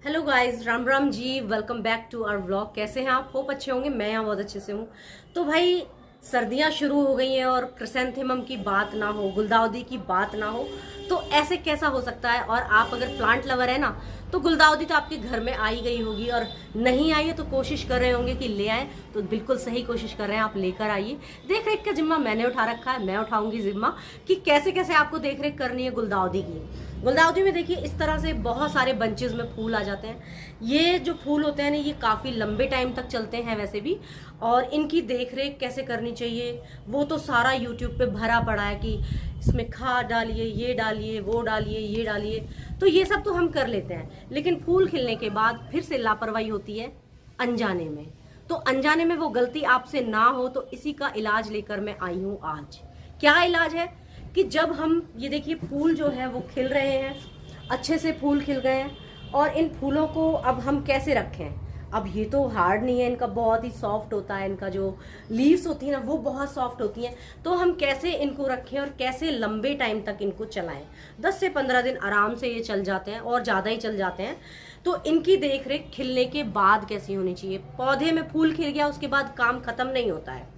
Hello guys, Ram Ram ji. Welcome back to our vlog. कैसे हैं आप? होप अच्छे होंगे। मैं यहाँ बहुत अच्छे से हूँ। तो भाई सर्दियाँ शुरू हो गई हैं और क्रिसेंथेमम की बात ना हो, गुलदाउदी की बात ना हो, तो ऐसे कैसा हो सकता है। और आप अगर प्लांट लवर है ना, तो गुलदाउदी तो आपके घर में आई गई होगी, और नहीं आई है तो कोशिश कर रहे होंगे कि ले आए। तो बिल्कुल सही कोशिश कर रहे हैं, आप लेकर आइए। देख रेख का जिम्मा मैंने उठा रखा है, मैं उठाऊंगी जिम्मा कि कैसे कैसे आपको देख रेख करनी है गुलदाउदी की। गुलदाउदी में देखिए इस तरह से बहुत सारे बंचेस में फूल आ जाते हैं। ये जो फूल होते हैं ना, ये काफ़ी लंबे टाइम तक चलते हैं वैसे भी। और इनकी देख रेख कैसे करनी चाहिए वो तो सारा यूट्यूब पे भरा पड़ा है कि इसमें खाद डालिए, ये डालिए, वो डालिए, ये डालिए। तो ये सब तो हम कर लेते हैं, लेकिन फूल खिलने के बाद फिर से लापरवाही होती है अनजाने में। तो अनजाने में वो गलती आपसे ना हो, तो इसी का इलाज लेकर मैं आई हूँ आज। क्या इलाज है कि जब हम ये देखिए फूल जो है वो खिल रहे हैं, अच्छे से फूल खिल गए हैं, और इन फूलों को अब हम कैसे रखें। अब ये तो हार्ड नहीं है, इनका बहुत ही सॉफ्ट होता है, इनका जो लीव्स होती है ना वो बहुत सॉफ्ट होती हैं। तो हम कैसे इनको रखें और कैसे लंबे टाइम तक इनको चलाएं। 10 से 15 दिन आराम से ये चल जाते हैं, और ज़्यादा ही चल जाते हैं। तो इनकी देख रेख खिलने के बाद कैसी होनी चाहिए। पौधे में फूल खिल गया उसके बाद काम खत्म नहीं होता है,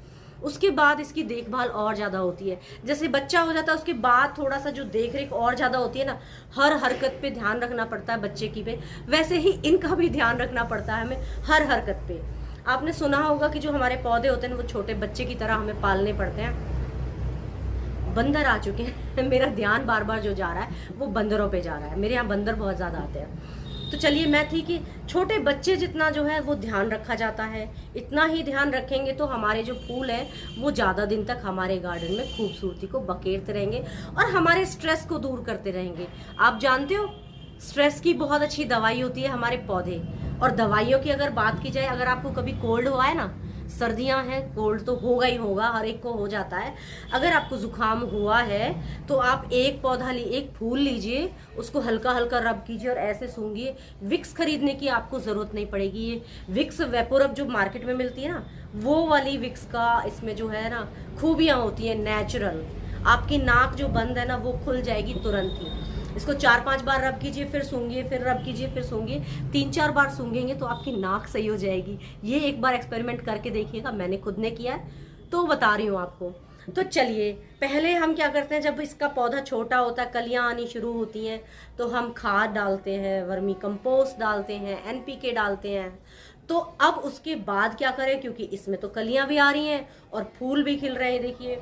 उसके बाद इसकी देखभाल और ज्यादा होती है। जैसे बच्चा हो जाता है उसके बाद थोड़ा सा जो देख रेख और ज्यादा होती है ना, हर हरकत पे ध्यान रखना पड़ता है बच्चे की पे, वैसे ही इनका भी ध्यान रखना पड़ता है हमें हर हरकत पे। आपने सुना होगा कि जो हमारे पौधे होते हैं वो छोटे बच्चे की तरह हमें पालने पड़ते हैं। बंदर आ चुके हैं मेरा ध्यान बार बार जो जा रहा है वो बंदरों पे जा रहा है। मेरे यहाँ बंदर बहुत ज्यादा आते हैं। तो चलिए, मैं थी कि छोटे बच्चे जितना जो है वो ध्यान रखा जाता है, इतना ही ध्यान रखेंगे तो हमारे जो फूल हैं वो ज़्यादा दिन तक हमारे गार्डन में खूबसूरती को बखेरते रहेंगे और हमारे स्ट्रेस को दूर करते रहेंगे। आप जानते हो, स्ट्रेस की बहुत अच्छी दवाई होती है हमारे पौधे। और दवाइयों की अगर बात की जाए, अगर आपको कभी कोल्ड हुआ है ना, सर्दियां हैं, कोल्ड तो होगा ही होगा, हर एक को हो जाता है। अगर आपको जुकाम हुआ है तो आप एक पौधा एक फूल लीजिए, उसको हल्का हल्का रब कीजिए और ऐसे सूंघिए। विक्स खरीदने की आपको जरूरत नहीं पड़ेगी। ये विक्स वेपोरब जो मार्केट में मिलती है ना, वो वाली विक्स का इसमें जो है ना खूबियां होती है नेचुरल। आपकी नाक जो बंद है ना वो खुल जाएगी तुरंत ही। इसको 4-5 बार रब कीजिए, फिर सूंघिए, फिर रब कीजिए, फिर सूंघिए। 3-4 बार सूंघेंगे तो आपकी नाक सही हो जाएगी। ये एक बार एक्सपेरिमेंट करके देखिएगा, मैंने खुद ने किया है तो बता रही हूँ आपको। तो चलिए, पहले हम क्या करते हैं, जब इसका पौधा छोटा होता है, कलियां आनी शुरू होती हैं, तो हम खाद डालते हैं, वर्मी कंपोस्ट डालते हैं, एनपीके डालते हैं। तो अब उसके बाद क्या करें, क्योंकि इसमें तो कलियां भी आ रही हैं और फूल भी खिल रहे हैं। देखिए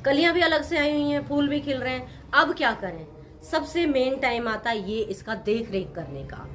कलियां भी अलग से आई हुई हैं, फूल भी खिल रहे हैं। अब क्या करें, सबसे मेन टाइम आता है ये इसका देख रेख करने का।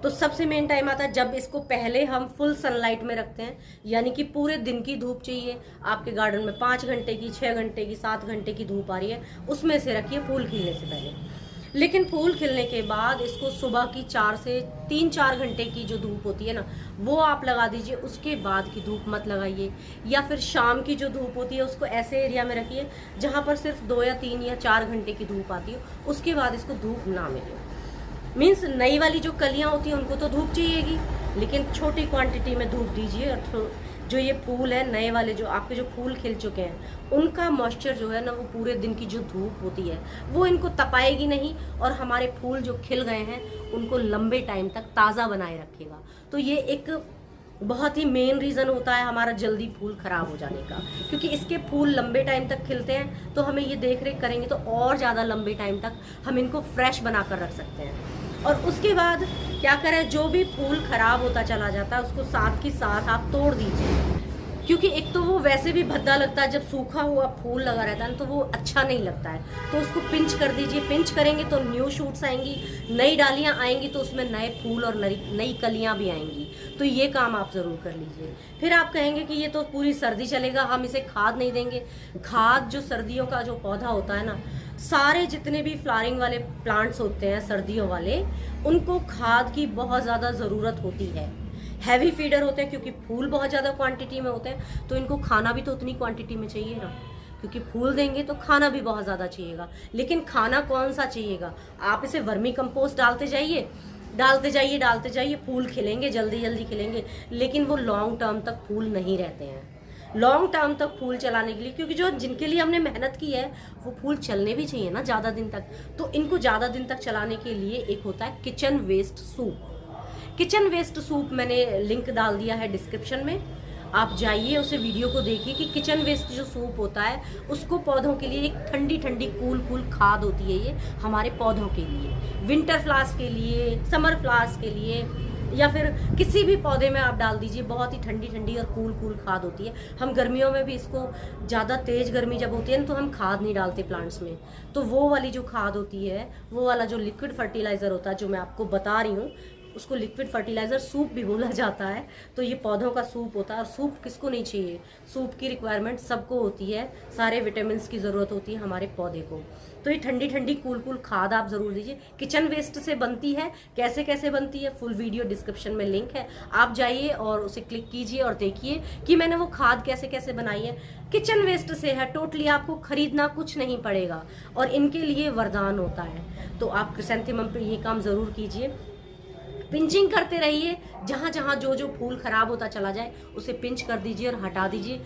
तो सबसे मेन टाइम आता है जब इसको पहले हम फुल सनलाइट में रखते हैं, यानी कि पूरे दिन की धूप चाहिए आपके गार्डन में। 5 घंटे की, 6 घंटे की, 7 घंटे की धूप आ रही है, उसमें से रखिए फूल खिलने से पहले। लेकिन फूल खिलने के बाद इसको सुबह की 4 से 3-4 घंटे की जो धूप होती है ना वो आप लगा दीजिए। उसके बाद की धूप मत लगाइए। या फिर शाम की जो धूप होती है उसको ऐसे एरिया में रखिए जहां पर सिर्फ 2 या 3 या 4 घंटे की धूप आती है, उसके बाद इसको धूप ना मिले। मीन्स नई वाली जो कलियां होती हैं उनको तो धूप चाहिएगी, लेकिन छोटी क्वांटिटी में धूप दीजिए। और जो ये फूल है नए वाले, जो आपके जो फूल खिल चुके हैं, उनका मॉइस्चर जो है ना वो पूरे दिन की जो धूप होती है वो इनको तपाएगी नहीं, और हमारे फूल जो खिल गए हैं उनको लंबे टाइम तक ताज़ा बनाए रखेगा। तो ये एक बहुत ही मेन रीज़न होता है हमारा जल्दी फूल खराब हो जाने का, क्योंकि इसके फूल लंबे टाइम तक खिलते हैं। तो हमें ये देख रेख करेंगे तो और ज़्यादा लंबे टाइम तक हम इनको फ्रेश बना कर रख सकते हैं। और उसके बाद क्या करें, जो भी फूल खराब होता चला जाता है उसको साथ के साथ आप तोड़ दीजिए। क्योंकि एक तो वो वैसे भी भद्दा लगता है, जब सूखा हुआ फूल लगा रहता है तो वो अच्छा नहीं लगता है। तो उसको पिंच कर दीजिए। पिंच करेंगे तो न्यू शूट्स आएंगी, नई डालियां आएंगी, तो उसमें नए फूल और नई कलियां भी आएंगी। तो ये काम आप जरूर कर लीजिए। फिर आप कहेंगे कि ये तो पूरी सर्दी चलेगा, हम इसे खाद नहीं देंगे। खाद जो सर्दियों का जो पौधा होता है ना, सारे जितने भी फ्लावरिंग वाले प्लांट्स होते हैं सर्दियों वाले, उनको खाद की बहुत ज़्यादा ज़रूरत होती है। हैवी फीडर होते हैं क्योंकि फूल बहुत ज़्यादा क्वांटिटी में होते हैं, तो इनको खाना भी तो उतनी क्वांटिटी में चाहिए ना, क्योंकि फूल देंगे तो खाना भी बहुत ज़्यादा चाहिएगा। लेकिन खाना कौन सा चाहिएगा, आप इसे वर्मी कंपोस्ट डालते जाइए, डालते जाइए, डालते जाइए, फूल खिलेंगे, जल्दी जल्दी खिलेंगे, लेकिन वो लॉन्ग टर्म तक फूल नहीं रहते हैं। लॉन्ग टर्म तक फूल चलाने के लिए, क्योंकि जो जिनके लिए हमने मेहनत की है वो फूल चलने भी चाहिए ना ज़्यादा दिन तक। तो इनको ज़्यादा दिन तक चलाने के लिए एक होता है kitchen waste soup. Kitchen waste soup मैंने लिंक डाल दिया है डिस्क्रिप्शन में, आप जाइए उसे वीडियो को देखिए कि किचन वेस्ट जो सूप होता है उसको पौधों के लिए एक ठंडी ठंडी कूल खाद होती है ये हमारे पौधों के लिए, विंटर फ्लावर्स के लिए, समर फ्लावर्स के लिए, या फिर किसी भी पौधे में आप डाल दीजिए। बहुत ही ठंडी ठंडी और कूल खाद होती है। हम गर्मियों में भी इसको, ज़्यादा तेज गर्मी जब होती है ना तो हम खाद नहीं डालते प्लांट्स में, तो वो वाली जो खाद होती है, वो वाला जो लिक्विड फर्टिलाइज़र होता है जो मैं आपको बता रही हूँ, उसको लिक्विड फर्टिलाइज़र सूप भी बोला जाता है। तो ये पौधों का सूप होता है। और सूप किसको नहीं चाहिए, सूप की रिक्वायरमेंट सबको होती है, सारे विटामिन की ज़रूरत होती है हमारे पौधे को। तो ये ठंडी ठंडी कूल खाद आप ज़रूर दीजिए। किचन वेस्ट से बनती है, कैसे कैसे बनती है फुल वीडियो डिस्क्रिप्शन में लिंक है, आप जाइए और उसे क्लिक कीजिए और देखिए कि मैंने वो खाद कैसे कैसे बनाई है। किचन वेस्ट से है, टोटली आपको खरीदना कुछ नहीं पड़ेगा और इनके लिए वरदान होता है। तो आप क्रिसेंथेमम पे ये काम ज़रूर कीजिए, पिंचिंग करते रहिए, जहाँ जहाँ जो जो फूल खराब होता चला जाए उसे पिंच कर दीजिए और हटा दीजिए।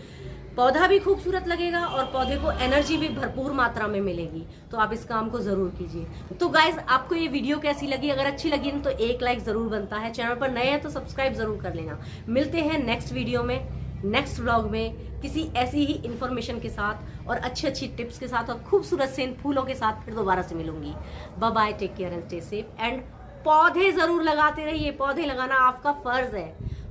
पौधा भी खूबसूरत लगेगा और पौधे को एनर्जी भी भरपूर मात्रा में मिलेगी। तो आप इस काम को जरूर कीजिए। तो गाइज, आपको ये वीडियो कैसी लगी? अगर अच्छी लगी तो एक लाइक जरूर बनता है। चैनल पर नए हैं तो सब्सक्राइब जरूर कर लेना। मिलते हैं नेक्स्ट वीडियो में, नेक्स्ट व्लॉग में, किसी ऐसी ही इंफॉर्मेशन के साथ और अच्छी टिप्स के साथ और खूबसूरत से फूलों के साथ फिर दोबारा से मिलूंगी। Bye bye, take care and stay safe. And पौधे जरूर लगाते रहिए, पौधे लगाना आपका फर्ज है।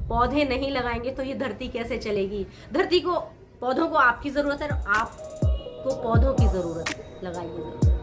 पौधे नहीं लगाएंगे तो ये धरती कैसे चलेगी? धरती को, पौधों को आपकी जरूरत है और आपको पौधों की जरूरत है। लगाइए जरूर।